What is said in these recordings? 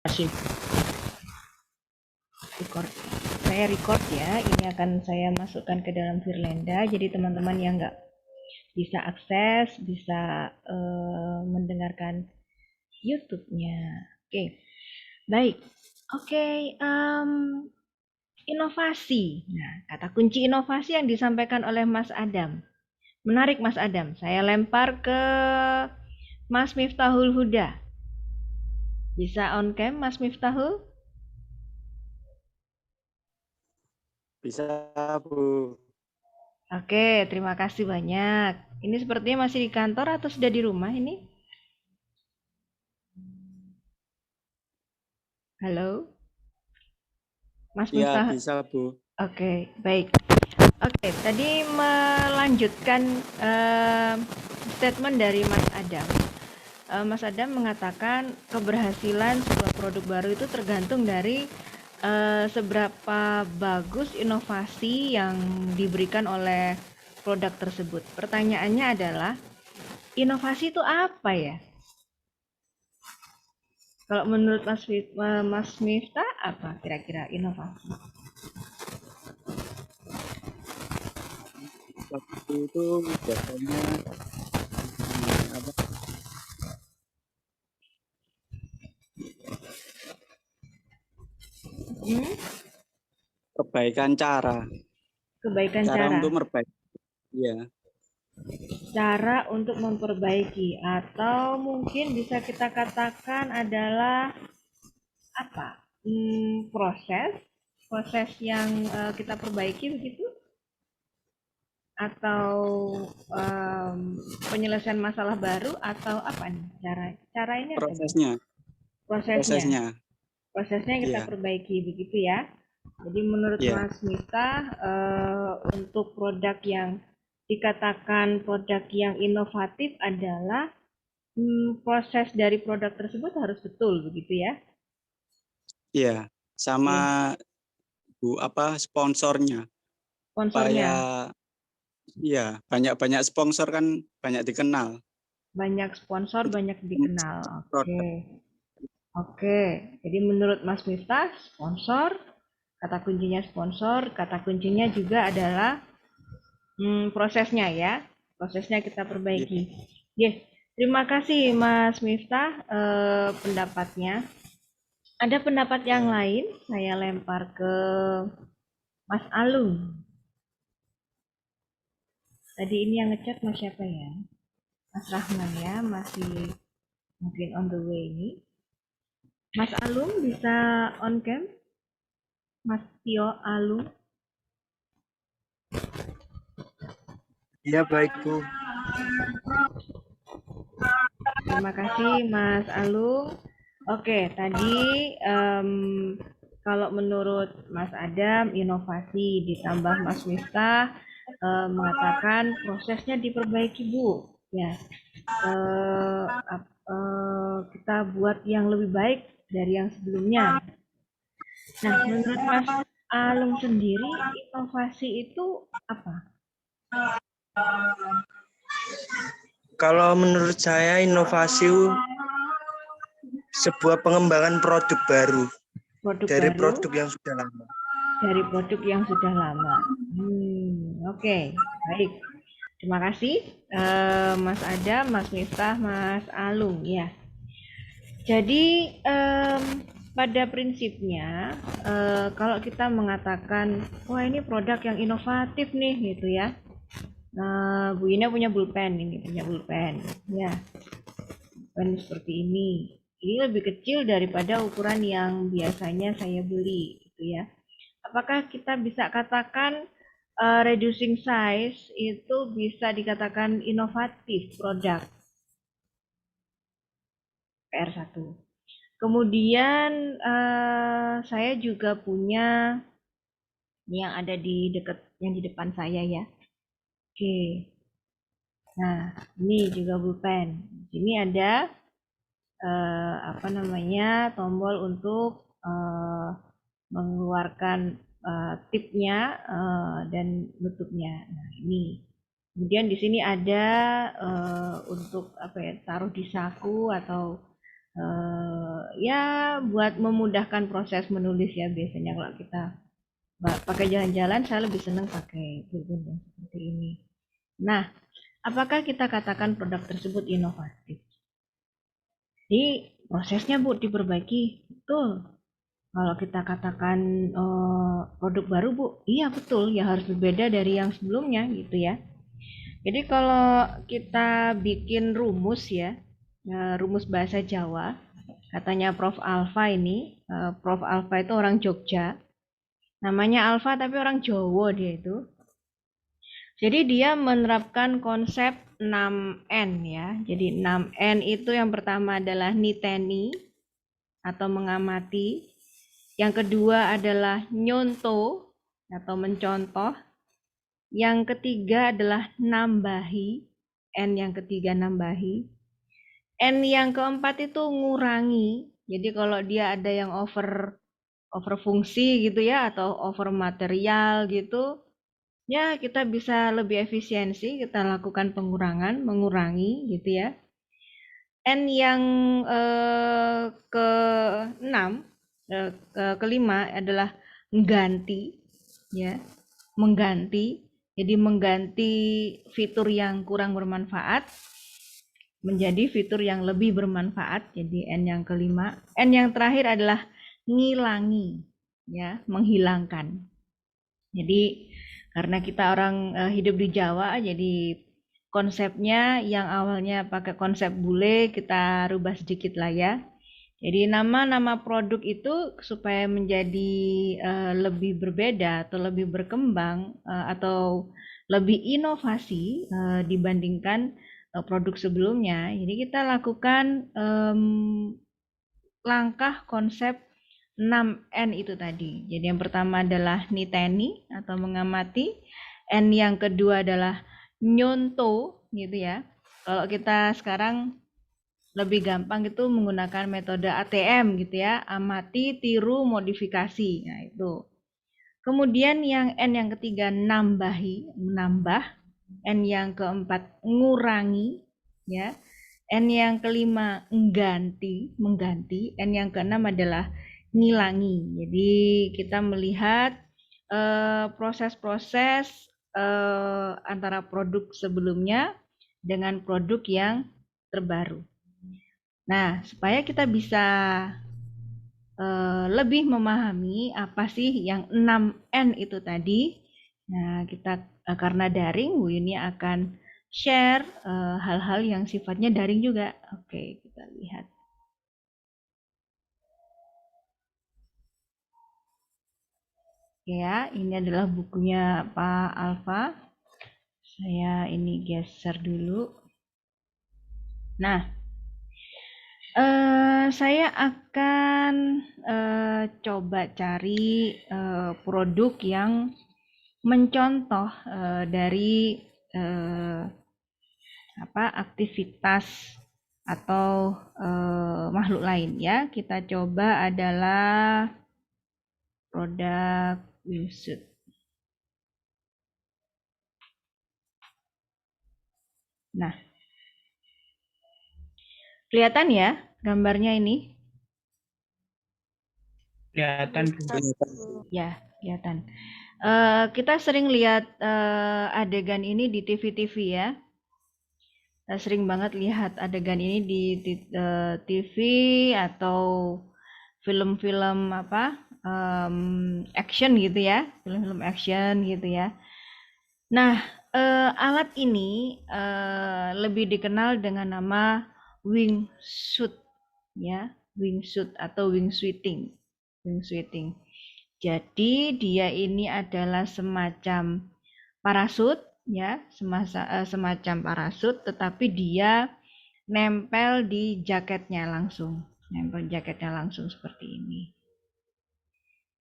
Asik. Record. Saya record ya. Ini akan saya masukkan ke dalam Firlenda. Jadi teman-teman yang nggak bisa akses, bisa mendengarkan YouTube-nya. Oke, baik. Oke, inovasi. Nah, kata kunci inovasi yang disampaikan oleh Mas Adam. Menarik Mas Adam. Saya lempar ke Mas Miftahul Huda. Bisa on cam Mas Miftahul? Bisa, Bu. Oke, terima kasih banyak. Ini sepertinya masih di kantor atau sudah di rumah ini? Halo, Mas Iya, Miftah. bisa, Bu. Oke, baik. Oke, tadi melanjutkan statement dari Mas Adam. Mas Adam mengatakan keberhasilan sebuah produk baru itu tergantung dari seberapa bagus inovasi yang diberikan oleh produk tersebut. Pertanyaannya adalah, inovasi itu apa ya? Kalau menurut Mas Miftah, apa kira-kira inovasi? Waktu itu biasanya apa? Hmm? Perbaikan cara. Kebaikan Cara cara. untuk memperbaiki. Iya, Cara untuk memperbaiki, atau mungkin bisa kita katakan adalah apa? Proses, proses yang kita perbaiki begitu? Atau penyelesaian masalah baru atau apa nih cara? Cara ini apa nih? prosesnya. Prosesnya. Prosesnya. Prosesnya kita Iya, perbaiki begitu ya. Jadi menurut iya, Mas Miftah, untuk produk yang dikatakan produk yang inovatif adalah proses dari produk tersebut harus betul begitu ya. iya. Sama Oke. Bu sponsornya. Supaya Sponsornya iya, banyak-banyak sponsor kan banyak dikenal. banyak, sponsor Itu banyak dikenal. Oke. produk. Oke. Jadi menurut Mas Miftah, sponsor, kata kuncinya sponsor, kata kuncinya juga adalah prosesnya ya. Prosesnya kita Iya, perbaiki. Yes. Terima kasih Mas Miftah pendapatnya. Ada pendapat yang iya. lain? Saya lempar ke Mas Alung. Tadi ini yang ngechat Mas siapa ya? Mas Rahman ya, masih mungkin on the way ini. Mas Alung bisa on cam? Mas Tio Alung. Iya baik Bu. Terima kasih Mas Alung. Oke, tadi kalau menurut Mas Adam, inovasi ditambah Mas Miftah mengatakan prosesnya diperbaiki Bu. Ya, eh, kita buat yang lebih baik dari yang sebelumnya. Nah, menurut Mas Alung sendiri, inovasi itu apa? Kalau menurut saya inovasi sebuah pengembangan produk baru Produk dari baru produk yang sudah lama. dari produk yang sudah lama. Oke, baik. Terima kasih Mas Adam, Mas Miftah, Mas Alung ya. Jadi pada prinsipnya kalau kita mengatakan wah ini produk yang inovatif nih gitu ya. Nah, Bu Ina punya pulpen ini, punya pulpen. Ya, pulpen seperti ini. Ini lebih kecil daripada ukuran yang biasanya saya beli gitu ya. Apakah kita bisa katakan reducing size itu bisa dikatakan inovatif produk PR1? Kemudian saya juga punya ini yang ada di dekat yang di depan saya ya. Oke. Nah, ini juga pulpen. Di sini ada apa namanya tombol untuk mengeluarkan tipnya dan nutupnya. Nah, ini. Kemudian di sini ada untuk apa ya taruh di saku atau Ya buat memudahkan proses menulis ya, biasanya kalau kita pakai jalan-jalan saya lebih senang pakai pulpen yang seperti ini. Nah, apakah kita katakan produk tersebut inovatif? Jadi prosesnya Bu diperbaiki, betul. Kalau kita katakan produk baru Bu, iya betul, ya harus berbeda dari yang sebelumnya gitu ya. Jadi kalau kita bikin rumus ya, rumus bahasa Jawa, katanya Prof. Alfa ini, Prof. Alfa itu orang Jogja, namanya Alfa tapi orang Jawa dia itu. Jadi dia menerapkan konsep 6N ya. Jadi 6N itu yang pertama adalah niteni atau mengamati. Yang kedua adalah nyonto atau mencontoh. Yang ketiga adalah nambahi. N yang ketiga nambahi. N yang keempat itu ngurangi. Jadi kalau dia ada yang over fungsi gitu ya, atau over material gitu, ya kita bisa lebih efisiensi, kita lakukan pengurangan, mengurangi gitu ya. N yang ke-6, kelima adalah mengganti ya, mengganti. Jadi mengganti fitur yang kurang bermanfaat menjadi fitur yang lebih bermanfaat. Jadi N yang kelima. N yang terakhir adalah ngilangi ya, menghilangkan. Jadi karena kita orang hidup di Jawa, jadi konsepnya yang awalnya pakai konsep bule kita rubah sedikit lah ya. Jadi nama-nama produk itu supaya menjadi lebih berbeda atau lebih berkembang atau lebih inovasi dibandingkan produk sebelumnya. Jadi kita lakukan langkah konsep 6N itu tadi. Jadi yang pertama adalah niteni atau mengamati. N yang kedua adalah nyonto gitu ya. Kalau kita sekarang lebih gampang itu menggunakan metode ATM gitu ya, amati, tiru, modifikasi. Nah itu. Kemudian yang N yang ketiga nambahi, menambah. N yang keempat ngurangi ya. N yang kelima mengganti. N yang keenam adalah ngilangi. Jadi kita melihat proses-proses antara produk sebelumnya dengan produk yang terbaru. Nah, supaya kita bisa lebih memahami apa sih yang 6N itu tadi. Nah, kita karena daring, Bu Yuni akan share hal-hal yang sifatnya daring juga. Oke, kita lihat. Oke ya, ini adalah bukunya Pak Alfa. Saya ini geser dulu. Nah, saya akan coba cari produk yang mencontoh dari aktivitas atau makhluk lain ya. Kita coba adalah produk wingsuit. Nah, kelihatan ya gambarnya ini? Kelihatan. Ya, kelihatan. Kita sering lihat adegan ini di TV-TV ya. Sering banget lihat adegan ini di TV atau film-film action gitu ya, film-film action gitu ya. Nah, alat ini lebih dikenal dengan nama wingsuit ya, wingsuit atau wingsuiting. Jadi dia ini adalah semacam parasut ya, semacam parasut, tetapi dia nempel di jaketnya langsung, seperti ini.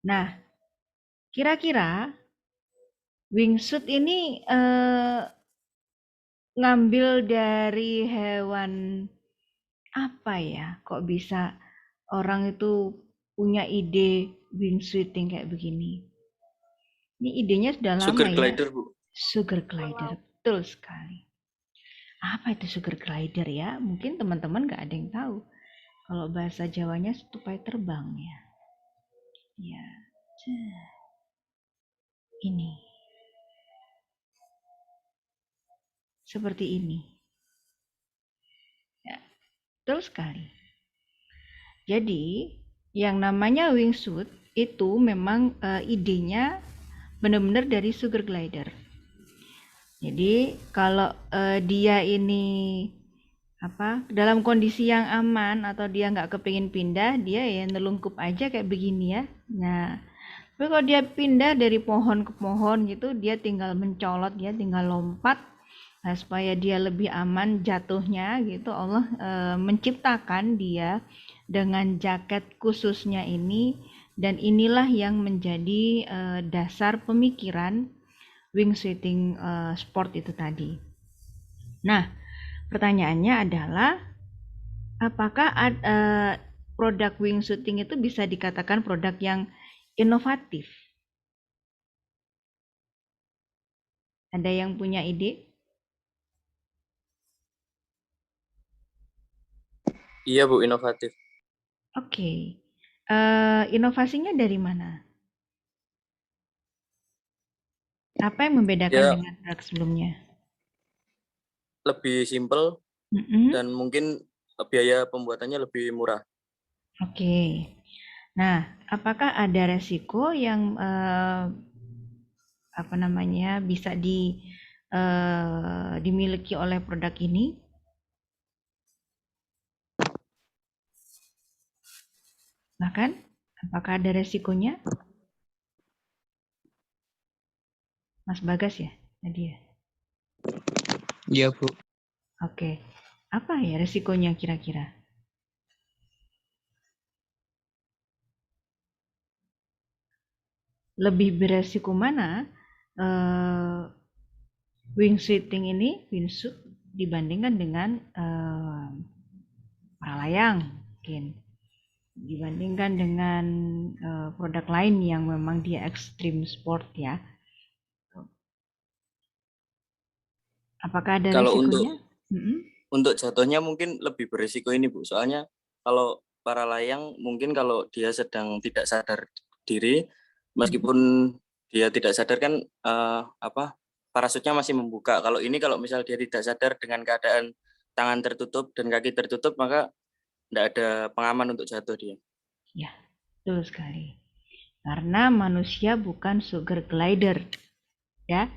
Nah, kira-kira wingsuit ini ngambil dari hewan apa ya? Kok bisa orang itu punya ide wingsuiting kayak begini? Ini idenya sudah lama Sugar ya. glider, Bu. Sugar glider, betul sekali. Apa itu sugar glider ya? Mungkin teman-teman nggak ada yang tahu. Kalau bahasa Jawanya tupai terbang ya. Ya, ini. Seperti ini. Ya, betul sekali. Jadi, yang namanya wingsuit itu memang idenya benar-benar dari sugar glider. Jadi, kalau dia ini dalam kondisi yang aman atau dia nggak kepingin pindah, dia ya nelungkup aja kayak begini ya. Nah, tapi kalau dia pindah dari pohon ke pohon gitu, dia tinggal mencolot, dia tinggal lompat. Nah, supaya dia lebih aman jatuhnya gitu, Allah menciptakan dia dengan jaket khususnya ini, dan inilah yang menjadi dasar pemikiran wingsuiting sport itu tadi. Nah, pertanyaannya adalah apakah produk wingsuiting itu bisa dikatakan produk yang inovatif? Ada yang punya ide? Iya Bu, inovatif. Oke. Inovasinya dari mana? Apa yang membedakan Ya dengan produk sebelumnya? lebih simpel dan mungkin biaya pembuatannya lebih murah. Oke. Nah, apakah ada resiko yang bisa dimiliki oleh produk ini? Bahkan, apakah ada resikonya? Mas Bagas ya, tadi ya. Iya, Bu. Oke. Apa ya resikonya kira-kira? Lebih beresiko mana wingsuiting ini, wingsuit dibandingkan dengan para layang mungkin, dibandingkan dengan produk lain yang memang dia extreme sport ya. Apakah ada Kalau resikonya? untuk jatuhnya mungkin lebih berisiko ini Bu, soalnya kalau para layang mungkin kalau dia sedang tidak sadar diri, meskipun dia tidak sadar kan parasutnya masih membuka. Kalau misal dia tidak sadar dengan keadaan tangan tertutup dan kaki tertutup, maka tidak ada pengaman untuk jatuh dia. Ya, betul sekali. Karena manusia bukan sugar glider, ya.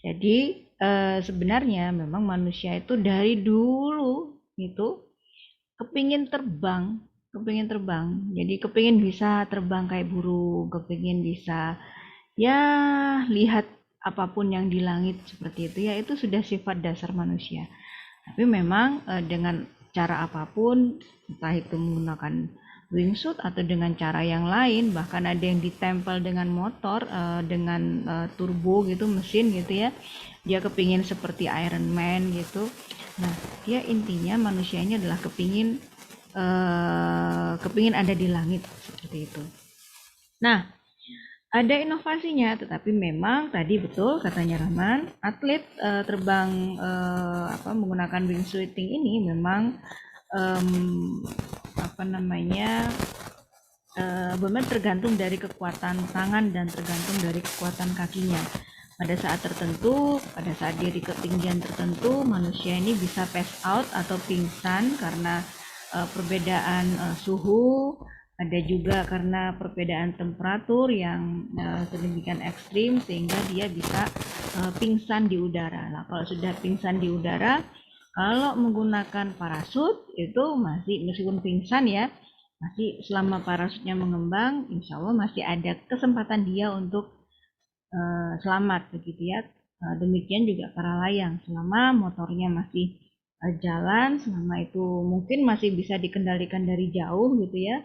Jadi sebenarnya memang manusia itu dari dulu itu kepingin terbang. Jadi kepingin bisa terbang kayak burung, kepingin bisa ya lihat apapun yang di langit seperti itu ya, itu sudah sifat dasar manusia. Tapi memang dengan cara apapun, entah itu menggunakan wingsuit atau dengan cara yang lain, bahkan ada yang ditempel dengan motor, dengan turbo gitu, mesin gitu ya, dia kepingin seperti Iron Man gitu. Nah, dia intinya manusia ini adalah kepingin ada di langit seperti itu. Nah, ada inovasinya, tetapi memang tadi betul katanya Rahman, atlet terbang menggunakan wingsuiting ini memang benar tergantung dari kekuatan tangan dan tergantung dari kekuatan kakinya. Pada saat tertentu, pada saat dia di ketinggian tertentu, manusia ini bisa pass out atau pingsan karena perbedaan suhu. Ada juga karena perbedaan temperatur yang sedemikian ekstrim sehingga dia bisa pingsan di udara. Nah, kalau sudah pingsan di udara, kalau menggunakan parasut itu masih, meskipun pingsan ya, masih selama parasutnya mengembang, insya Allah masih ada kesempatan dia untuk selamat begitu ya. Demikian juga para layang, selama motornya masih jalan, selama itu mungkin masih bisa dikendalikan dari jauh gitu ya,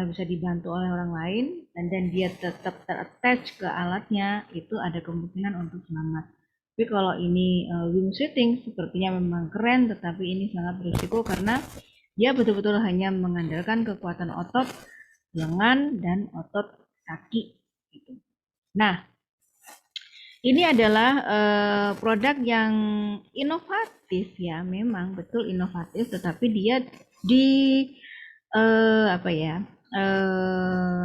bisa dibantu oleh orang lain, dan dia tetap ter-attach ke alatnya, itu ada kemungkinan untuk selamat. Tapi kalau ini wingsuiting sepertinya memang keren, tetapi ini sangat berisiko karena dia betul-betul hanya mengandalkan kekuatan otot lengan dan otot kaki gitu. Nah, ini adalah produk yang inovatif ya, memang betul inovatif, tetapi dia apa ya?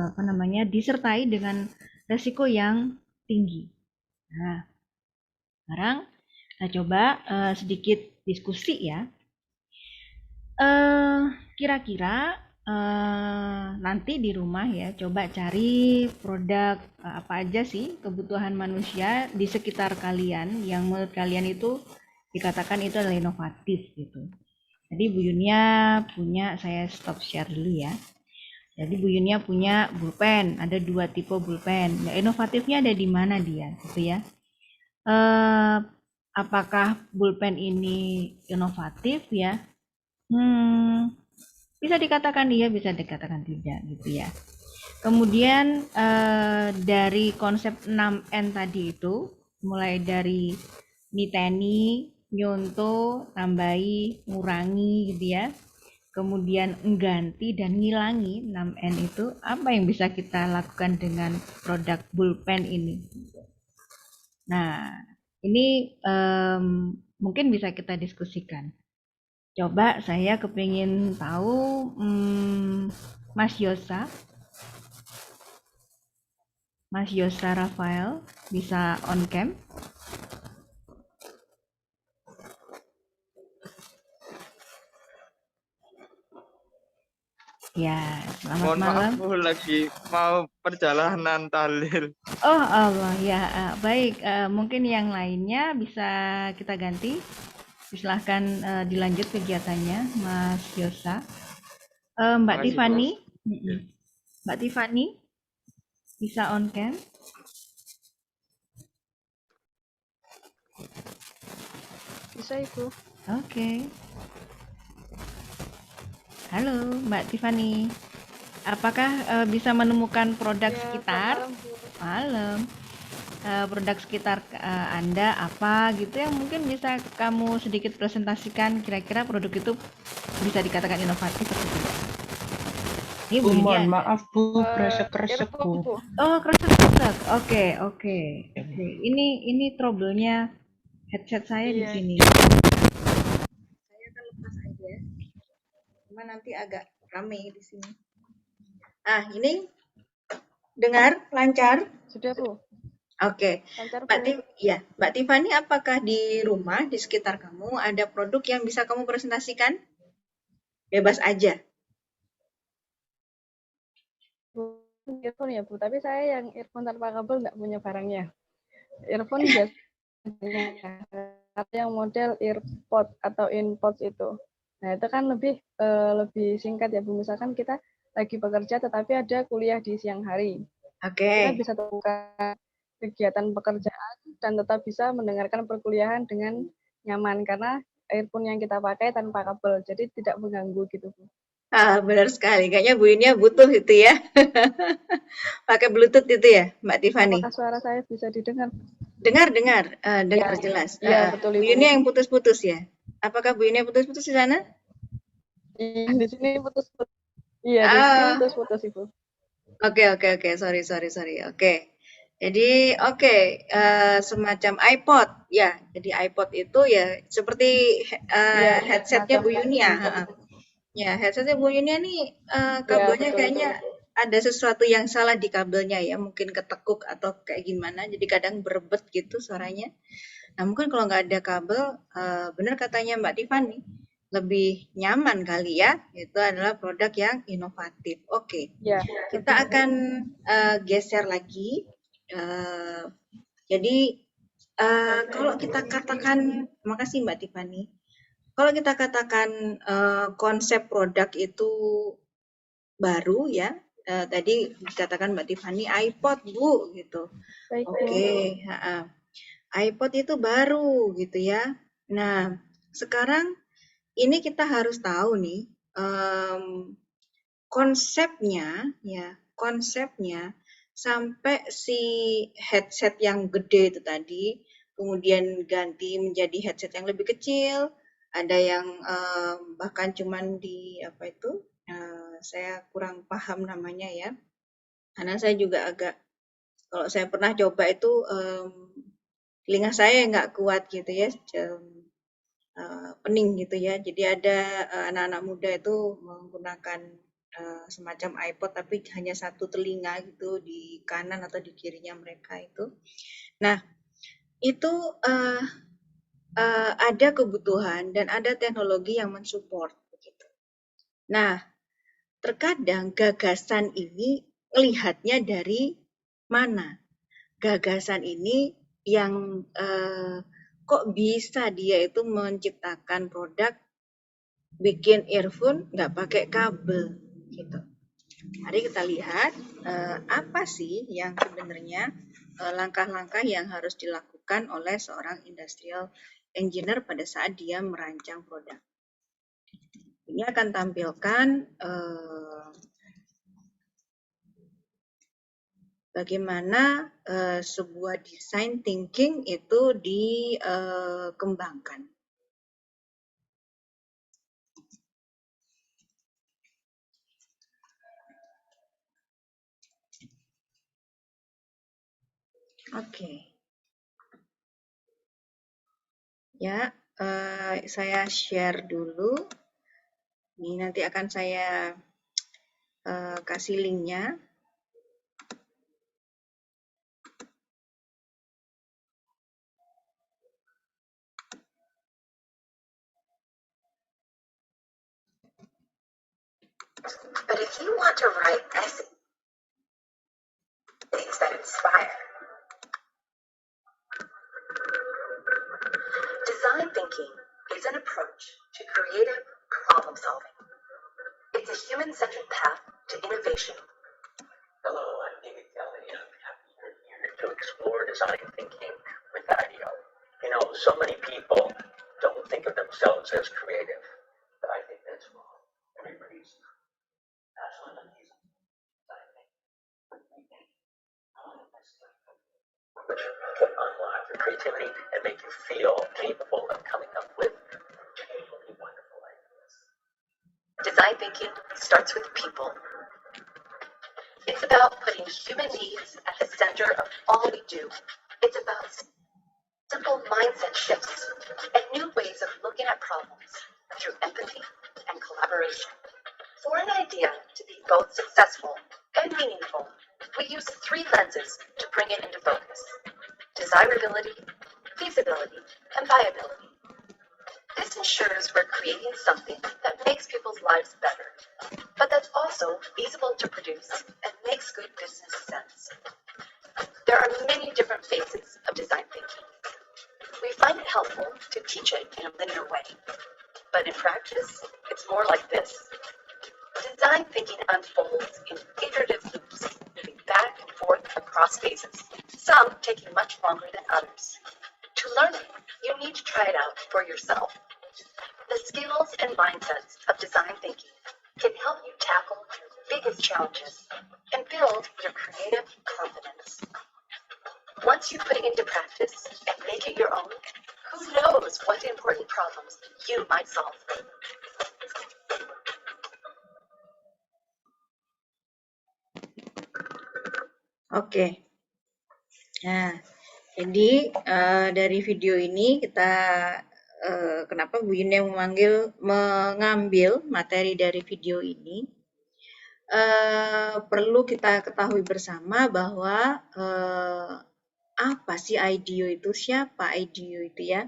Apa namanya? Disertai dengan resiko yang tinggi. Nah, sekarang kita coba sedikit diskusi ya. Kira-kira nanti di rumah ya, coba cari produk apa aja sih kebutuhan manusia di sekitar kalian yang menurut kalian itu dikatakan itu adalah inovatif gitu. Jadi Bu Yunia punya, saya stop share dulu ya. Jadi Bu Yunia punya pulpen, ada 2 tipe pulpen. Ya, inovatifnya ada di mana dia, gitu ya. Apakah pulpen ini inovatif ya? Bisa dikatakan iya, bisa dikatakan tidak, gitu ya. Kemudian dari konsep 6N tadi itu, mulai dari niteni, nyonto, tambahi, ngurangi gitu ya. Kemudian engganti dan ngilangi 6N itu, apa yang bisa kita lakukan dengan produk pulpen ini? Nah, ini mungkin bisa kita diskusikan. Coba saya kepingin tahu Mas Yosa Rafael bisa on cam? Ya, selamat Mohon maaf, malam. Bu, lagi mau perjalanan tahlil. Oh Allah ya, baik. Mungkin yang lainnya bisa kita ganti. Silahkan dilanjut kegiatannya, Mas Yosa. Mbak Makasih, Tiffany, Bu. Mbak Tiffany bisa on cam? Bisa, Ibu. Oke. Halo, Mbak Tiffany. Apakah bisa menemukan produk Ya, sekitar? selamat malam, Bu. Malam. Produk sekitar Anda apa gitu yang mungkin bisa kamu sedikit presentasikan, kira-kira produk itu bisa dikatakan inovatif atau tidak? Ini Bu Bu, Yunia. mohon maaf Bu, kresek-kresek Earphone, Bu. Bu. Oh, kresek-kresek. Oke. Ini trouble-nya headset saya di Iya. sini. Saya akan lepas aja. Cuma nanti agak rame di sini. Ini dengar lancar? Sudah, Bu. Oke. Lancar, Bu. Mbak Tiffany, apakah di rumah di sekitar kamu ada produk yang bisa kamu presentasikan? Bebas aja. Bu, earphone ya, Bu. Tapi saya yang earphone tanpa kabel nggak punya barangnya. Earphone biasanya ada yang model earpod atau inpod itu. Nah, itu kan lebih singkat ya, Bu. Misalkan kita lagi bekerja tetapi ada kuliah di siang hari. Kita Oke. bisa temukan kegiatan pekerjaan dan tetap bisa mendengarkan perkuliahan dengan nyaman karena earphone yang kita pakai tanpa kabel, jadi tidak mengganggu gitu, Bu. Benar sekali. Kayaknya Bu Yunia butuh itu ya. Pakai Bluetooth itu ya, Mbak Tiffany. Apakah suara saya bisa didengar? Dengar Ya, jelas. iya, betul, Bu Ibu. Yunia yang putus-putus ya. Apakah Bu Yunia putus-putus di sana? Iya, di sini putus-putus. Iya, di sini putus-putus, Ibu. Oke. Sorry. Oke. Jadi semacam iPod ya. Jadi iPod itu ya seperti Iya, headsetnya Bu macam Yunia. handphone. Ya, headsetnya Bu Yunia nih Iya, kabelnya betul. kayaknya ada sesuatu yang salah di kabelnya ya. Mungkin ketekuk atau kayak gimana. Jadi kadang berebet gitu suaranya. Nah, mungkin kalau nggak ada kabel, benar katanya Mbak Tiffany, lebih nyaman kali ya. Itu adalah produk yang inovatif. Oke. Ya, Kita akan geser lagi. Jadi kalau kita katakan, makasih Mbak Tiffany. Kalau kita katakan konsep produk itu baru ya, tadi dikatakan Mbak Tiffany iPod Bu gitu. baik, Bu. Oke, iPod itu baru gitu ya. Nah, sekarang ini kita harus tahu nih konsepnya sampai si headset yang gede itu tadi, kemudian ganti menjadi headset yang lebih kecil, ada yang bahkan cuman di apa itu, saya kurang paham namanya ya, karena saya juga agak, kalau saya pernah coba itu telinga saya nggak kuat gitu ya, pening gitu ya. Jadi ada anak-anak muda itu menggunakan semacam iPod tapi hanya satu telinga gitu di kanan atau di kirinya mereka itu. Nah, itu ada kebutuhan dan ada teknologi yang mensupport begitu. Nah, terkadang gagasan ini melihatnya dari mana? Gagasan ini yang kok bisa dia itu menciptakan produk bikin earphone nggak pakai kabel gitu. Mari kita lihat apa sih yang sebenarnya langkah-langkah yang harus dilakukan oleh seorang industrial engineer pada saat dia merancang produk. Ini akan tampilkan bagaimana sebuah design thinking itu dikembangkan. Oke. Ya, saya share dulu. Ini nanti akan saya kasih linknya. But if you want to write essays that inspire, design thinking is an approach to creative problem solving. It's a human-centered path to innovation. Hello, I'm David Kelly, and I'm happy you're here to explore design thinking with IDEO. You know, so many people don't think of themselves as creative, but I think that's wrong. Everybody's absolutely amazing. Which can unlock your creativity and make you feel capable of coming up with genuinely wonderful ideas. Design thinking starts with people. It's about putting human needs at the center of all we do. It's about simple mindset shifts and new ways of looking at problems through empathy and collaboration. For an idea to be both successful and meaningful, we use 3 lenses to bring it into focus: desirability, feasibility, and viability. This ensures we're creating something that makes people's lives better, but that's also feasible to produce and makes good business sense. There are many different phases of design thinking. We find it helpful to teach it in a linear way, but in practice, it's more like this. Design thinking unfolds in iterative loops, moving back and forth across phases, some taking much longer than others. To learn it, you need to try it out for yourself. The skills and mindsets of design thinking can help you tackle your biggest challenges and build your creative confidence. Once you put it into practice and make it your own, who knows what important problems you might solve. Oke. Nah, jadi dari video ini kita kenapa Bu Yune mengambil materi dari video ini? Perlu kita ketahui bersama bahwa apa sih IDEO itu? Siapa IDEO itu ya?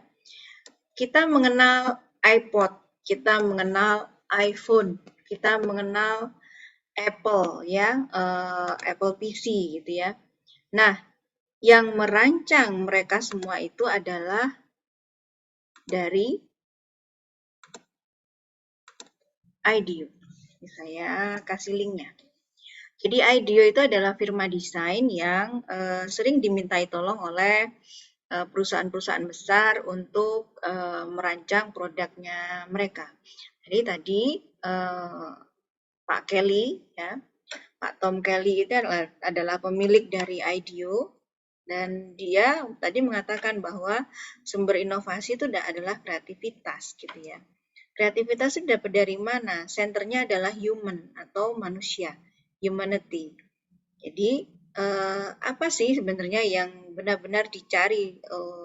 Kita mengenal iPod, kita mengenal iPhone, kita mengenal Apple ya, Apple PC gitu ya. Nah, yang merancang mereka semua itu adalah dari IDEO. Saya kasih linknya. Jadi IDEO itu adalah firma desain yang sering dimintai tolong oleh perusahaan-perusahaan besar untuk merancang produknya mereka. Jadi tadi Pak Kelly ya, Pak Tom Kelly itu adalah pemilik dari IDEO dan dia tadi mengatakan bahwa sumber inovasi itu adalah kreativitas gitu ya. Kreativitas itu dapat dari mana? Senternya adalah human atau manusia, humanity. Jadi apa sih sebenarnya yang benar-benar dicari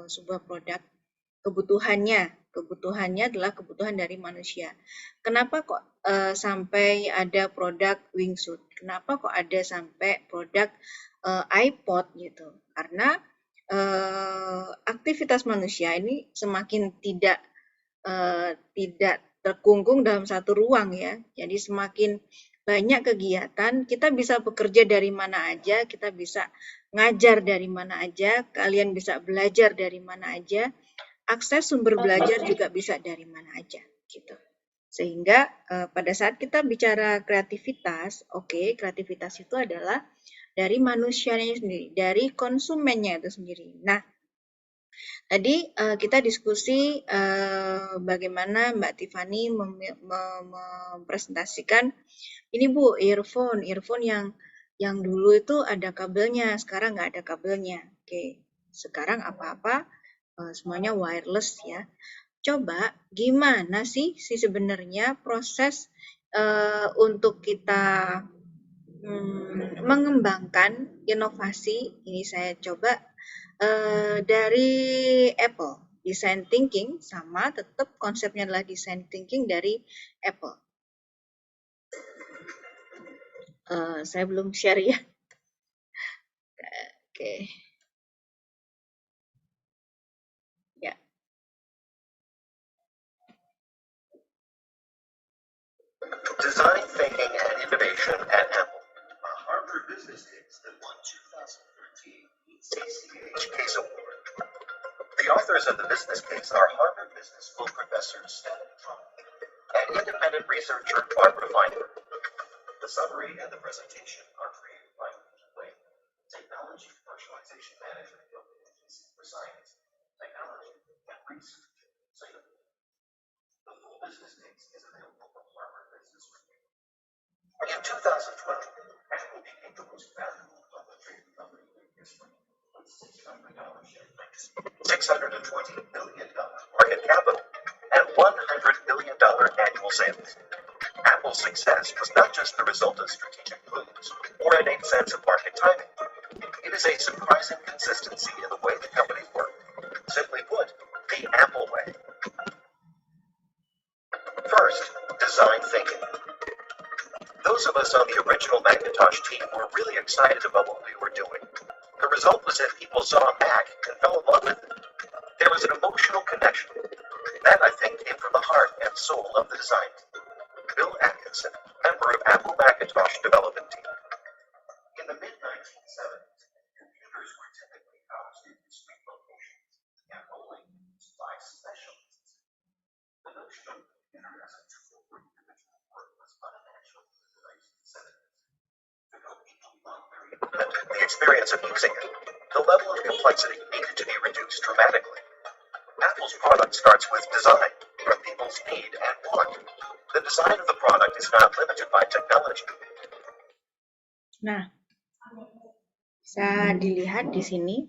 sebuah produk? Kebutuhannya kebutuhannya adalah kebutuhan dari manusia. Kenapa kok sampai ada produk wingsuit? Kenapa kok ada sampai produk iPod gitu? Karena aktivitas manusia ini semakin tidak terkungkung dalam satu ruang ya. Jadi semakin banyak kegiatan, kita bisa bekerja dari mana aja, kita bisa ngajar dari mana aja, kalian bisa belajar dari mana aja, akses sumber belajar juga bisa dari mana aja gitu. Sehingga pada saat kita bicara kreativitas, oke, kreativitas itu adalah dari manusianya sendiri, dari konsumennya itu sendiri. Nah, tadi kita diskusi bagaimana Mbak Tiffany mempresentasikan ini Bu, earphone yang dulu itu ada kabelnya, sekarang nggak ada kabelnya. Oke, sekarang apa-apa semuanya wireless ya. Coba gimana sih sebenarnya proses untuk kita mengembangkan inovasi ini saya coba dari Apple, design thinking sama tetap konsepnya adalah design thinking dari Apple. Saya belum share ya. Oke. Ya. Design thinking and innovation at Apple. A Harvard business case that won 2013 CCH Case Award. The authors of the business case are Harvard Business School professors Stanley Trump and independent researcher Barbara Feinberg. The summary and the presentation are created by Mickey Wade, Technology Commercialization Management Agency for Science, Technology, and Research. The full business case is available from Harvard Business Review. In 2012, Apple became the most valuable public company in history with $620 billion market capital and $100 billion annual sales. Apple's success was not just the result of strategic moves or innate sense of market timing. It is a surprising consistency in the way the company worked. Simply put, the Apple way. First, design thinking. Those of us on the original Macintosh team were really excited about what we were doing. The result was that people saw a Mac and fell in love with it. There was an emotional connection. That, I think, came from the heart and soul of the design team. Bill Atkinson, member of Apple Macintosh development team. In the mid-1970s, computers were typically housed in discrete locations and only used by specialists. The notion of the computer as a tool for individual work was unnatural in the 1970s. To know people not very independent, the experience of using it, the level of complexity needed to be reduced dramatically. Apple's product starts with design, from people's need and want. The design of the product is not limited by technology. Nah, bisa dilihat di sini.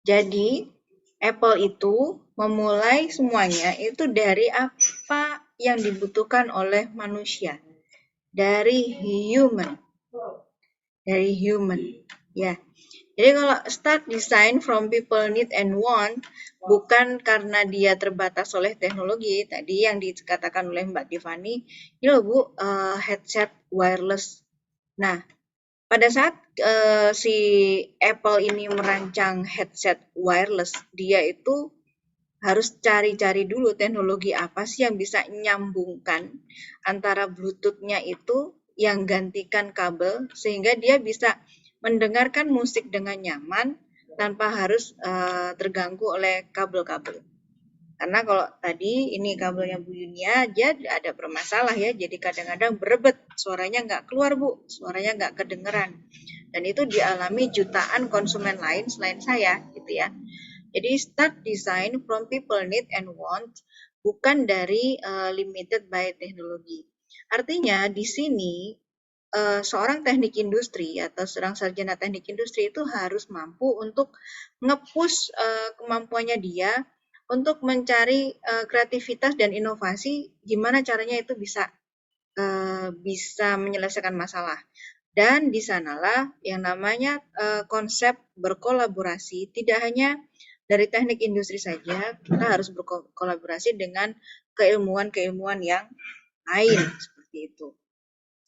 Jadi, Apple itu memulai semuanya itu dari apa yang dibutuhkan oleh manusia. Dari human. Ya. Jadi kalau start design from people need and want, bukan karena dia terbatas oleh teknologi, tadi yang dikatakan oleh Mbak Tiffany, ini loh Bu, headset wireless. Nah, pada saat si Apple ini merancang headset wireless, dia itu harus cari-cari dulu teknologi apa sih yang bisa nyambungkan antara Bluetooth-nya itu yang gantikan kabel, sehingga dia bisa mendengarkan musik dengan nyaman tanpa harus terganggu oleh kabel-kabel. Karena kalau tadi ini kabelnya Bu Yunia aja ada bermasalah ya, jadi kadang-kadang berebet, suaranya nggak keluar Bu, suaranya nggak kedengeran. Dan itu dialami jutaan konsumen lain selain saya gitu ya. Jadi start design from people need and want, bukan dari limited by teknologi. Artinya di sini seorang teknik industri atau seorang sarjana teknik industri itu harus mampu untuk nge-push kemampuannya dia untuk mencari kreativitas dan inovasi, gimana caranya itu bisa menyelesaikan masalah. Dan di sanalah yang namanya konsep berkolaborasi tidak hanya dari teknik industri saja kita harus berkolaborasi dengan keilmuan-keilmuan yang lain seperti itu.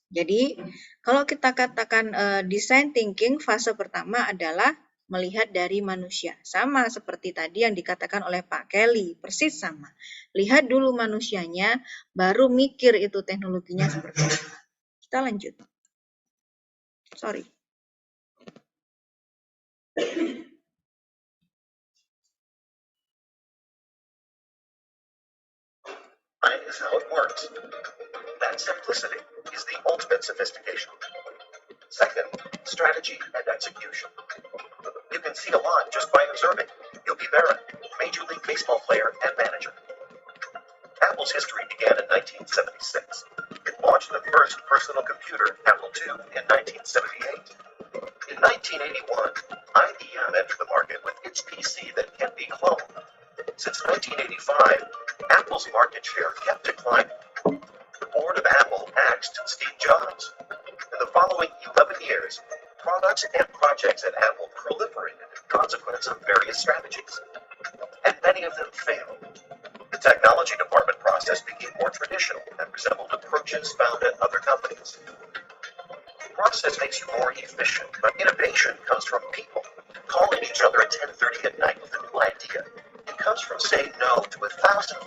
Jadi kalau kita katakan design thinking fase pertama adalah melihat dari manusia. Sama seperti tadi yang dikatakan oleh Pak Kelly, persis sama. Lihat dulu manusianya, baru mikir itu teknologinya seperti apa. Kita lanjut. Sorry. Design is how it works. That simplicity is the ultimate sophistication. Second, strategy and execution. You can see a lot just by observing. Yogi Berra, Major League Baseball player and manager. Apple's history began in 1976. It launched the first personal computer, Apple II, in 1978. In 1981, IBM entered the market with its PC that can be cloned. Since 1985, Apple's market share kept declining. The board of Apple axed Steve Jobs. In the following 11 years, products and projects at Apple proliferated as a consequence of various strategies, and many of them failed. The technology department process became more traditional and resembled approaches found at other companies. The process makes you more efficient, but innovation comes from people calling each other at 10:30 at night with a new idea. It comes from saying no to 1,000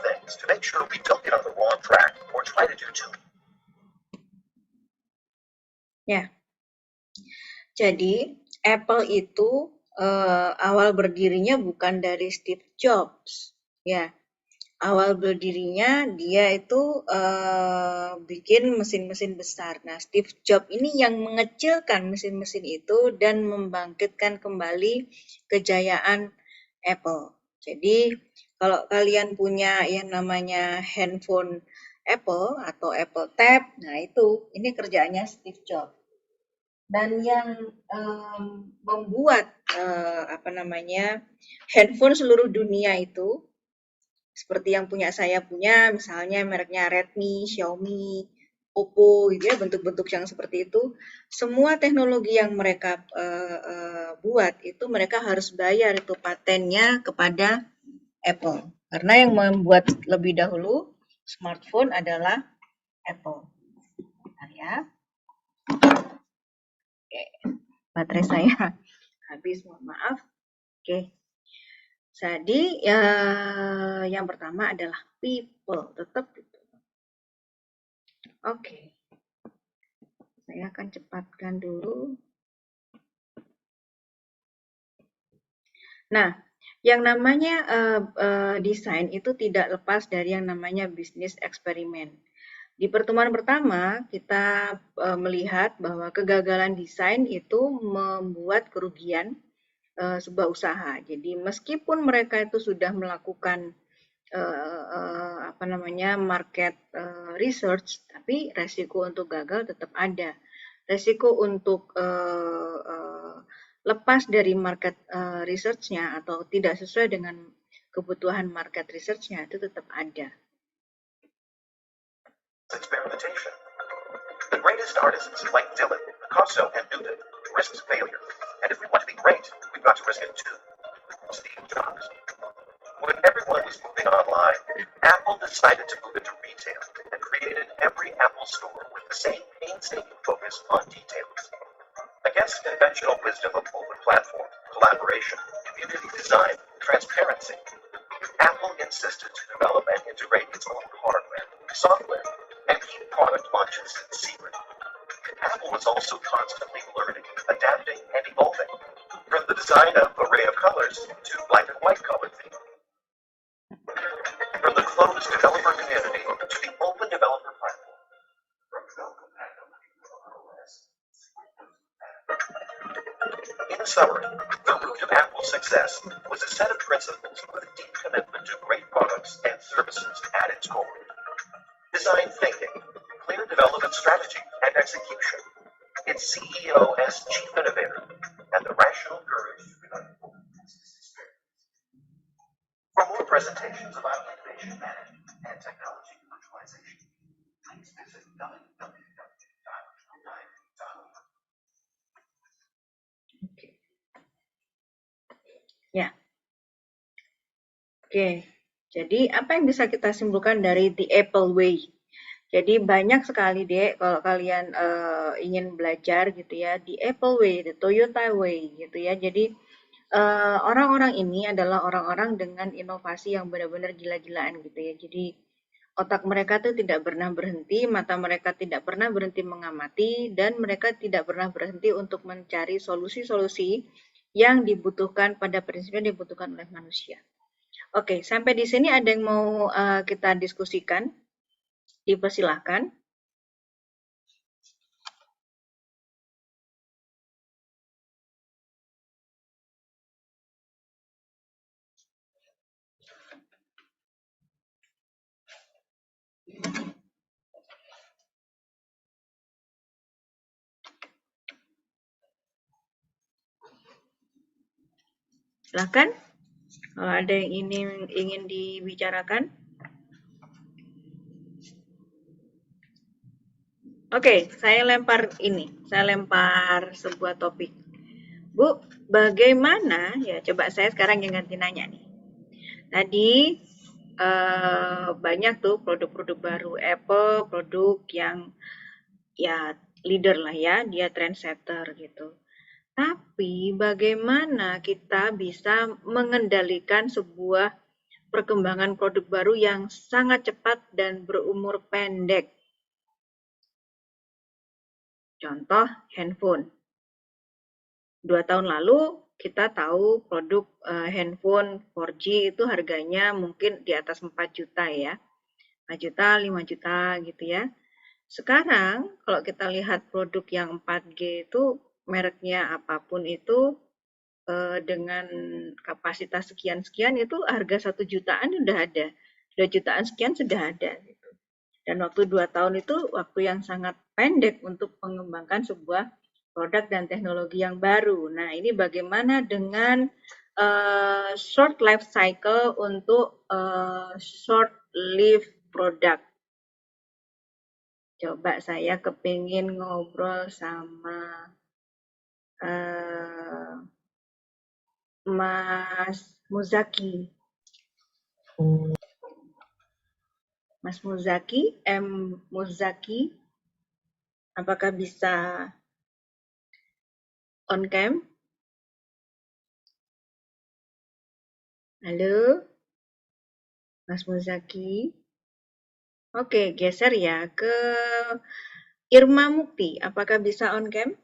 things to make sure we don't get on the wrong track or try to do too much. Ya, jadi Apple itu awal berdirinya bukan dari Steve Jobs, ya. Awal berdirinya dia itu bikin mesin-mesin besar. Nah, Steve Jobs ini yang mengecilkan mesin-mesin itu dan membangkitkan kembali kejayaan Apple. Jadi kalau kalian punya yang namanya handphone Apple atau Apple Tab, nah itu ini kerjaannya Steve Jobs. Dan yang membuat handphone seluruh dunia itu seperti yang saya punya, misalnya mereknya Redmi, Xiaomi, Oppo, gitu ya, bentuk-bentuk yang seperti itu. Semua teknologi yang mereka buat itu mereka harus bayar itu patennya kepada Apple. Karena yang membuat lebih dahulu smartphone adalah Apple. Bentar ya. Oke, baterai saya habis, mohon maaf. Oke. Jadi yang pertama adalah people, tetap people. Oke. Saya akan cepatkan dulu. Nah, yang namanya desain itu tidak lepas dari yang namanya bisnis eksperimen. Di pertemuan pertama, kita melihat bahwa kegagalan desain itu membuat kerugian sebuah usaha. Jadi meskipun mereka itu sudah melakukan market research, tapi resiko untuk gagal tetap ada. Resiko untuk lepas dari market research-nya atau tidak sesuai dengan kebutuhan market research-nya itu tetap ada. Experimentation. The greatest artists like Dylan, Picasso, and Newton risked failure. And if we want to be great, we've got to risk it too. Steve Jobs. When everyone was moving online, Apple decided to move into retail and created every Apple store with the same painstaking focus on details. Against conventional wisdom of open platform, collaboration, community design, transparency, Apple insisted to develop and integrate its own hardware, software, and keep product launches secret. Apple was also constantly learning, adapting, and evolving, from the design of array of colors to black and white color theme. From the closed developer community to the open developer platform. In summary, the root of Apple's success was a set of principles with deep commitment to great products and services at its core. Design thinking, clear development strategy and execution, its CEO as chief innovator, and the rational courage to conduct For more presentations about innovation management and technology commercialization, please visit www.design.org. Ya, Oke, jadi apa yang bisa kita simpulkan dari The Apple Way? Jadi banyak sekali dek kalau kalian ingin belajar gitu ya, The Apple Way, The Toyota Way gitu ya. Jadi orang-orang ini adalah orang-orang dengan inovasi yang benar-benar gila-gilaan gitu ya. Jadi otak mereka tuh tidak pernah berhenti, mata mereka tidak pernah berhenti mengamati, dan mereka tidak pernah berhenti untuk mencari solusi-solusi yang dibutuhkan pada prinsipnya dibutuhkan oleh manusia. Oke, sampai di sini ada yang mau kita diskusikan? Dipersilahkan. Silahkan. Kalau ada yang ingin dibicarakan. Oke, saya lempar sebuah topik. Bu, bagaimana, ya coba saya sekarang yang ganti nanya nih. Tadi banyak tuh produk-produk baru Apple, produk yang ya leader lah ya, dia trendsetter gitu. Tapi bagaimana kita bisa mengendalikan sebuah perkembangan produk baru yang sangat cepat dan berumur pendek? Contoh handphone. 2 tahun lalu kita tahu produk handphone 4G itu harganya mungkin di atas 4 juta ya. 4 juta, 5 juta gitu ya. Sekarang kalau kita lihat produk yang 4G itu mereknya apapun itu dengan kapasitas sekian-sekian itu harga 1 jutaan udah ada. 2 jutaan sekian sudah ada gitu. Dan waktu 2 tahun itu waktu yang sangat pendek untuk mengembangkan sebuah produk dan teknologi yang baru. Nah, ini bagaimana dengan short life cycle untuk short lived product? Coba saya kepingin ngobrol sama Mas Muzaki. Mas Muzaki, M. Muzaki, apakah bisa on cam? Halo, Mas Muzaki. Oke, geser ya ke Irma Mukti. Apakah bisa on cam?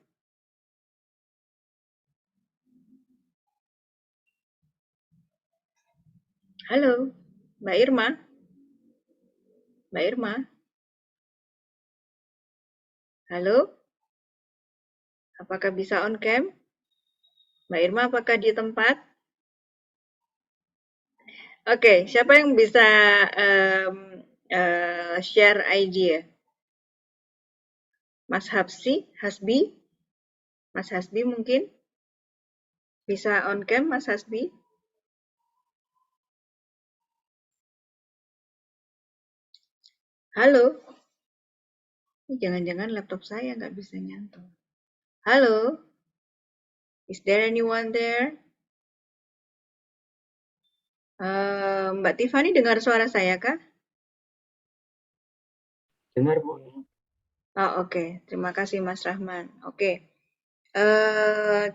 Halo, Mbak Irma. Mbak Irma. Halo. Apakah bisa on cam? Mbak Irma, apakah di tempat? Oke, siapa yang bisa share idea? Mas Hasbi? Mas Hasbi mungkin? Bisa on cam, Mas Hasbi? Halo? Jangan-jangan laptop saya nggak bisa nyantol. Halo? Is there anyone there? Mbak Tiffany dengar suara saya kah? Dengar, Bu. Oh, oke. Terima kasih Mas Rahman. Oke.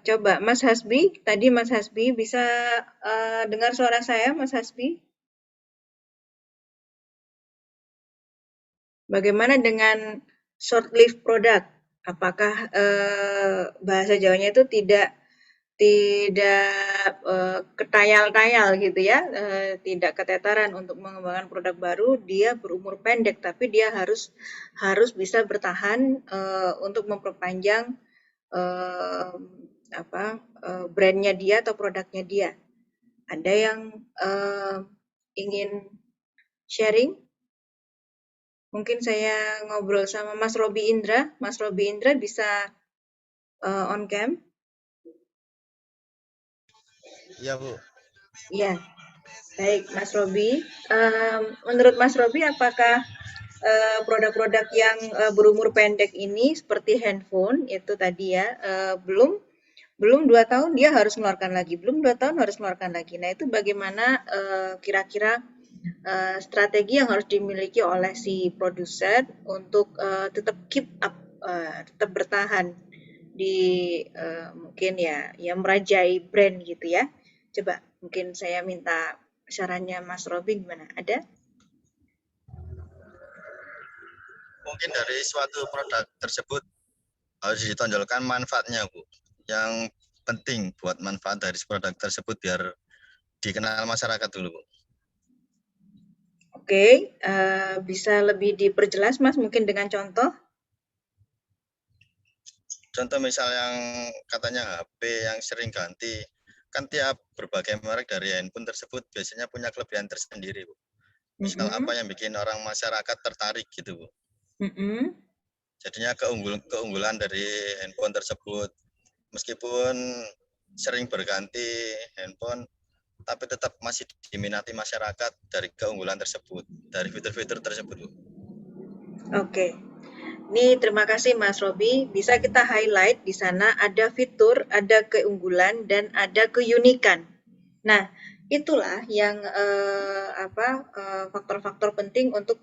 Coba Mas Hasbi, tadi Mas Hasbi bisa dengar suara saya, Mas Hasbi? Bagaimana dengan short lived product? Apakah bahasa Jawanya itu tidak ketayal-tayal gitu ya, tidak ketetaran untuk mengembangkan produk baru, dia berumur pendek, tapi dia harus bisa bertahan untuk memperpanjang brandnya dia atau produknya dia. Ada yang ingin sharing? Mungkin saya ngobrol sama Mas Robi Indra. Mas Robi Indra bisa on cam? Iya, Bu. Iya. Baik, Mas Robi. Menurut Mas Robi, apakah produk-produk yang berumur pendek ini seperti handphone itu tadi ya belum belum 2 tahun dia harus mengeluarkan lagi, belum 2 tahun harus mengeluarkan lagi. Nah, itu bagaimana kira-kira strategi yang harus dimiliki oleh si produser untuk tetap keep up, tetap bertahan di mungkin ya merajai brand gitu ya. Coba mungkin saya minta sarannya Mas Robi gimana? Ada? Mungkin dari suatu produk tersebut harus ditonjolkan manfaatnya, Bu. Yang penting buat manfaat dari produk tersebut biar dikenal masyarakat dulu, Bu. Oke, bisa lebih diperjelas Mas mungkin dengan contoh? Contoh misal yang katanya HP yang sering ganti, kan tiap berbagai merek dari handphone tersebut biasanya punya kelebihan tersendiri, Bu. Misal apa yang bikin orang masyarakat tertarik gitu, Bu. Jadinya keunggulan dari handphone tersebut. Meskipun sering berganti handphone, tapi tetap masih diminati masyarakat dari keunggulan tersebut, dari fitur-fitur tersebut, Bu. Oke. Ini terima kasih Mas Robi. Bisa kita highlight di sana ada fitur, ada keunggulan, dan ada keunikan. Nah, itulah yang faktor-faktor penting untuk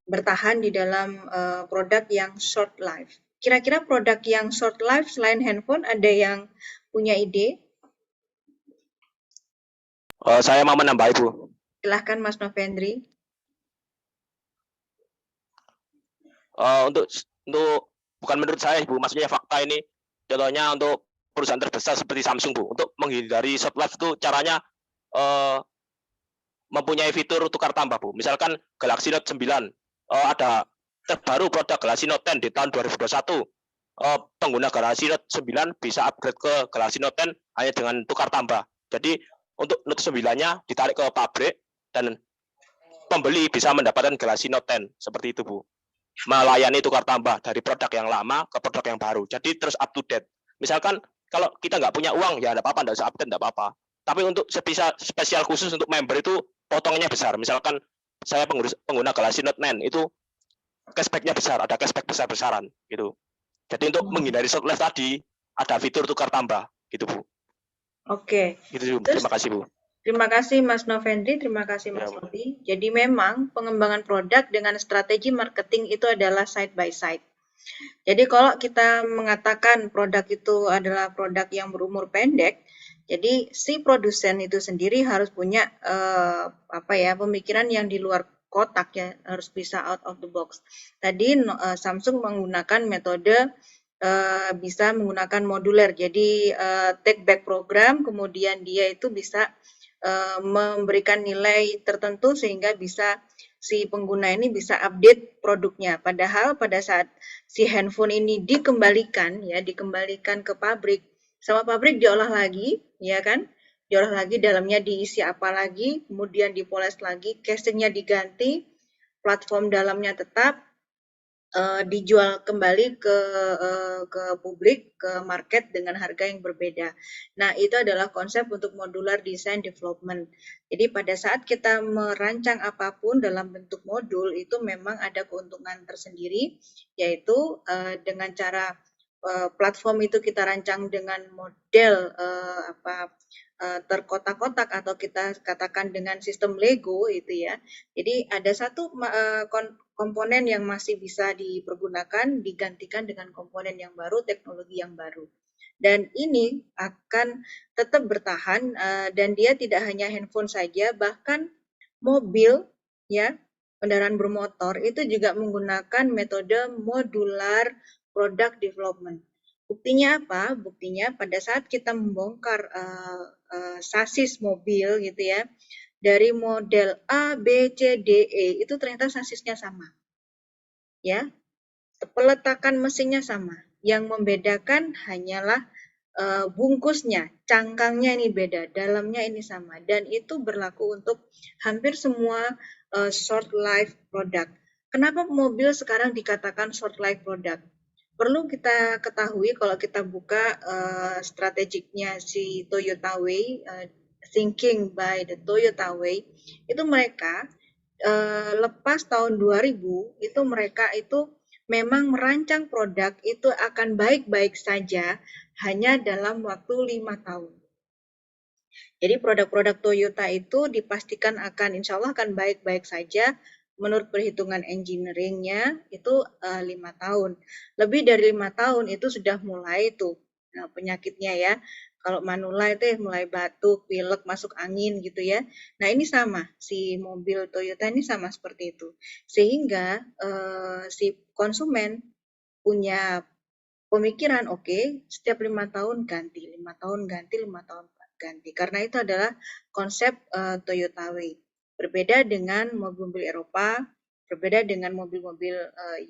bertahan di dalam produk yang short life. Kira-kira produk yang short life selain handphone ada yang punya ide? Saya mau menambah, Ibu. Silahkan Mas Novendri. Untuk bukan menurut saya, Ibu, maksudnya fakta ini. Contohnya untuk perusahaan terbesar seperti Samsung, Bu, untuk menghindari short life itu caranya mempunyai fitur tukar tambah, Bu. Misalkan Galaxy Note 9 ada terbaru produk Galaxy Note 10 di tahun 2021. Pengguna Galaxy Note 9 bisa upgrade ke Galaxy Note 10 hanya dengan tukar tambah. Jadi untuk Note 9-nya ditarik ke pabrik dan pembeli bisa mendapatkan Galaxy Note 10 seperti itu, Bu. Melayani tukar tambah dari produk yang lama ke produk yang baru. Jadi terus up to date. Misalkan kalau kita nggak punya uang, ya nggak apa-apa, nggak usah update, nggak apa-apa. Tapi untuk spesial khusus untuk member itu potongannya besar. Misalkan saya pengguna Galaxy Note 9 itu cashback-nya besar, ada cashback besar-besaran gitu. Jadi untuk menghindari short life tadi ada fitur tukar tambah gitu, Bu. Oke. Gitu, terima kasih, Bu. Terima kasih Mas Novendri, terima kasih Mas Robi. Jadi memang pengembangan produk dengan strategi marketing itu adalah side by side. Jadi kalau kita mengatakan produk itu adalah produk yang berumur pendek, jadi si produsen itu sendiri harus punya pemikiran yang di luar kotak ya, harus bisa out of the box. Tadi Samsung menggunakan metode bisa menggunakan modular, jadi take back program, kemudian dia itu bisa memberikan nilai tertentu sehingga bisa si pengguna ini bisa update produknya. Padahal pada saat si handphone ini dikembalikan ke pabrik, sama pabrik diolah lagi, ya kan? Diolah lagi, dalamnya diisi apa lagi, kemudian dipoles lagi, casingnya diganti, platform dalamnya tetap, dijual kembali ke publik, ke market dengan harga yang berbeda. Nah, itu adalah konsep untuk modular design development. Jadi pada saat kita merancang apapun dalam bentuk modul itu memang ada keuntungan tersendiri, yaitu dengan cara platform itu kita rancang dengan model terkotak-kotak atau kita katakan dengan sistem Lego itu ya. Jadi ada satu komponen yang masih bisa dipergunakan digantikan dengan komponen yang baru, teknologi yang baru. Dan ini akan tetap bertahan dan dia tidak hanya handphone saja, bahkan mobil ya, kendaraan bermotor itu juga menggunakan metode modular product development. Buktinya apa? Buktinya pada saat kita membongkar sasis mobil gitu ya, dari model A, B, C, D, E itu ternyata sasisnya sama. Ya. Peletakan mesinnya sama. Yang membedakan hanyalah bungkusnya, cangkangnya ini beda, dalamnya ini sama, dan itu berlaku untuk hampir semua short life product. Kenapa mobil sekarang dikatakan short life product? Perlu kita ketahui kalau kita buka strategiknya si Toyota Way, Thinking by the Toyota Way, itu mereka lepas tahun 2000 itu mereka itu memang merancang produk itu akan baik-baik saja hanya dalam waktu 5 tahun. Jadi produk-produk Toyota itu dipastikan akan insya Allah akan baik-baik saja menurut perhitungan engineering-nya itu 5 tahun. Lebih dari 5 tahun itu sudah mulai tuh penyakitnya ya. Kalau manula itu mulai batuk, pilek, masuk angin gitu ya. Nah ini sama, si mobil Toyota ini sama seperti itu. Sehingga si konsumen punya pemikiran oke, setiap 5 tahun ganti, 5 tahun ganti, 5 tahun ganti. Karena itu adalah konsep Toyota Way. Berbeda dengan mobil-mobil Eropa, berbeda dengan mobil-mobil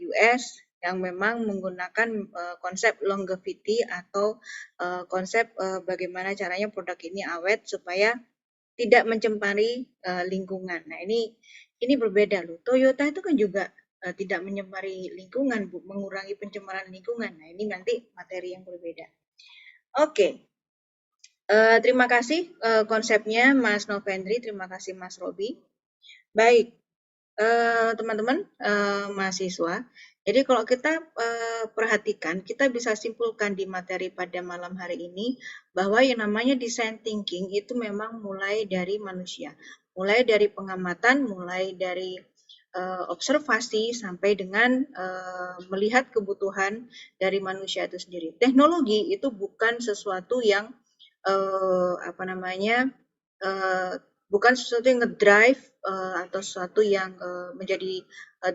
US yang memang menggunakan konsep longevity atau konsep bagaimana caranya produk ini awet supaya tidak mencemari lingkungan. Nah, ini berbeda loh. Toyota itu kan juga tidak mencemari lingkungan, Bu, mengurangi pencemaran lingkungan. Nah, ini nanti materi yang berbeda. Oke. Terima kasih konsepnya Mas Novendri, terima kasih Mas Robi. Baik, teman-teman mahasiswa. Jadi kalau kita perhatikan, kita bisa simpulkan di materi pada malam hari ini bahwa yang namanya design thinking itu memang mulai dari manusia, mulai dari pengamatan, mulai dari observasi sampai dengan melihat kebutuhan dari manusia itu sendiri. Teknologi itu bukan sesuatu yang bukan sesuatu yang ngedrive atau sesuatu yang menjadi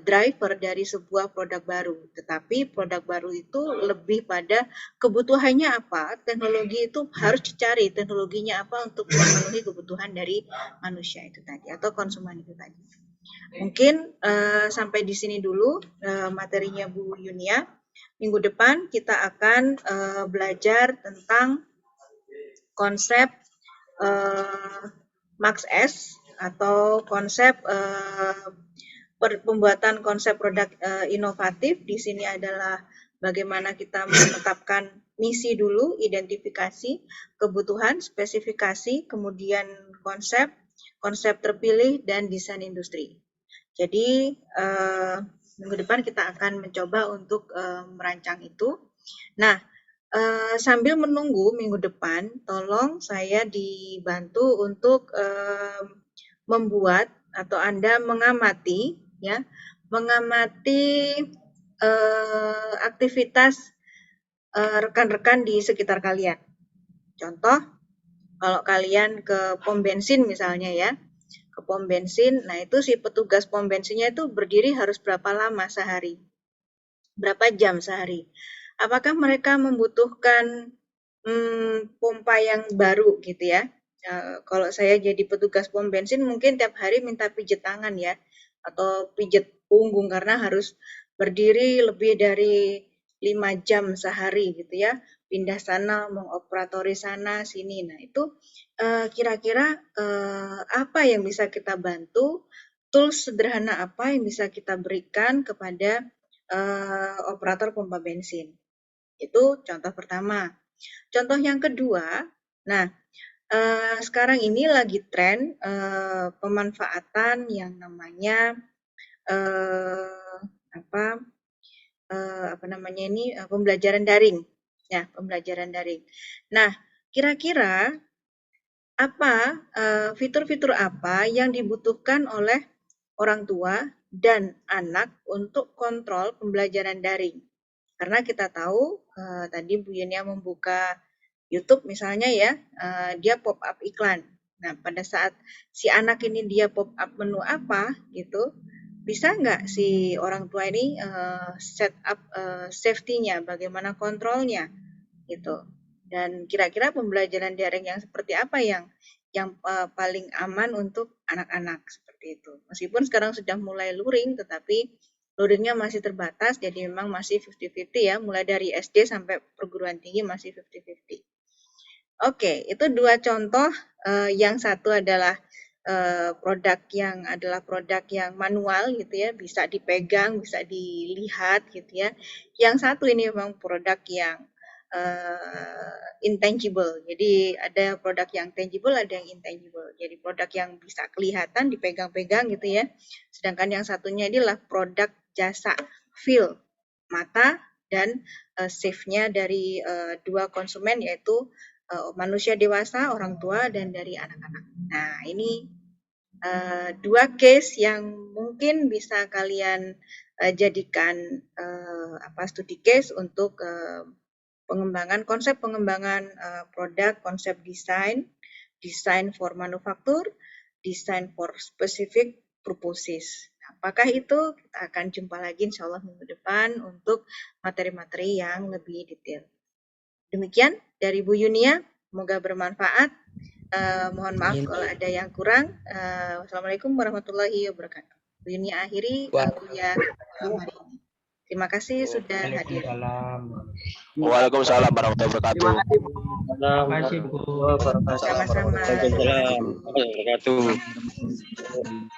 driver dari sebuah produk baru. Tetapi produk baru itu lebih pada kebutuhannya apa, teknologi itu harus dicari teknologinya apa untuk memenuhi kebutuhan dari manusia itu tadi atau konsumen itu tadi. Mungkin sampai di sini dulu materinya Bu Yunia. Minggu depan kita akan belajar tentang konsep Max S atau konsep pembuatan konsep produk inovatif. Di sini adalah bagaimana kita menetapkan misi dulu, identifikasi, kebutuhan, spesifikasi, kemudian konsep terpilih, dan desain industri. Jadi minggu depan kita akan mencoba untuk merancang itu. Nah, sambil menunggu minggu depan, tolong saya dibantu untuk membuat atau Anda mengamati ya, aktivitas rekan-rekan di sekitar kalian. Contoh, kalau kalian ke pom bensin misalnya ya, ke pom bensin, nah itu si petugas pom bensinnya itu berdiri harus berapa lama sehari? Berapa jam sehari? Apakah mereka membutuhkan pompa yang baru gitu ya? Kalau saya jadi petugas pom bensin mungkin tiap hari minta pijet tangan ya, atau pijet punggung karena harus berdiri lebih dari 5 jam sehari gitu ya, pindah sana, mengoperatori sana sini. Nah itu kira-kira apa yang bisa kita bantu, tools sederhana apa yang bisa kita berikan kepada operator pompa bensin. Itu contoh pertama. Contoh yang kedua, nah sekarang ini lagi tren pemanfaatan yang namanya pembelajaran daring. Ya, pembelajaran daring. Nah, kira-kira apa fitur-fitur apa yang dibutuhkan oleh orang tua dan anak untuk kontrol pembelajaran daring? Karena kita tahu tadi Bu Yunia membuka YouTube misalnya ya, dia pop up iklan. Nah, pada saat si anak ini dia pop up menu apa gitu, bisa nggak si orang tua ini set up safety-nya, bagaimana kontrolnya gitu. Dan kira-kira pembelajaran daring yang seperti apa yang paling aman untuk anak-anak seperti itu. Meskipun sekarang sudah mulai luring, tetapi luringnya masih terbatas, jadi memang masih 50-50 ya, mulai dari SD sampai perguruan tinggi masih 50-50. Oke, itu dua contoh. Yang satu adalah produk yang manual gitu ya, bisa dipegang, bisa dilihat gitu ya. Yang satu ini memang produk yang intangible. Jadi ada produk yang tangible, ada yang intangible. Jadi produk yang bisa kelihatan, dipegang-pegang gitu ya. Sedangkan yang satunya adalah produk jasa, feel. mata dan safe-nya dari dua konsumen, yaitu manusia dewasa, orang tua, dan dari anak-anak. Nah, ini dua case yang mungkin bisa kalian jadikan studi case untuk konsep pengembangan produk, konsep desain for manufaktur, design for specific purposes. Apakah itu? Kita akan jumpa lagi insya Allah minggu depan untuk materi-materi yang lebih detail. Demikian dari Bu Yunia, semoga bermanfaat. Mohon maaf kalau ada yang kurang. Wassalamualaikum warahmatullahi wabarakatuh. Bu Yunia akhiri kuliah hari ini. Terima kasih sudah hadir. Waalaikumsalam warahmatullahi wabarakatuh. Terima kasih Bu. Sama-sama. Waalaikumsalam warahmatullahi wabarakatuh.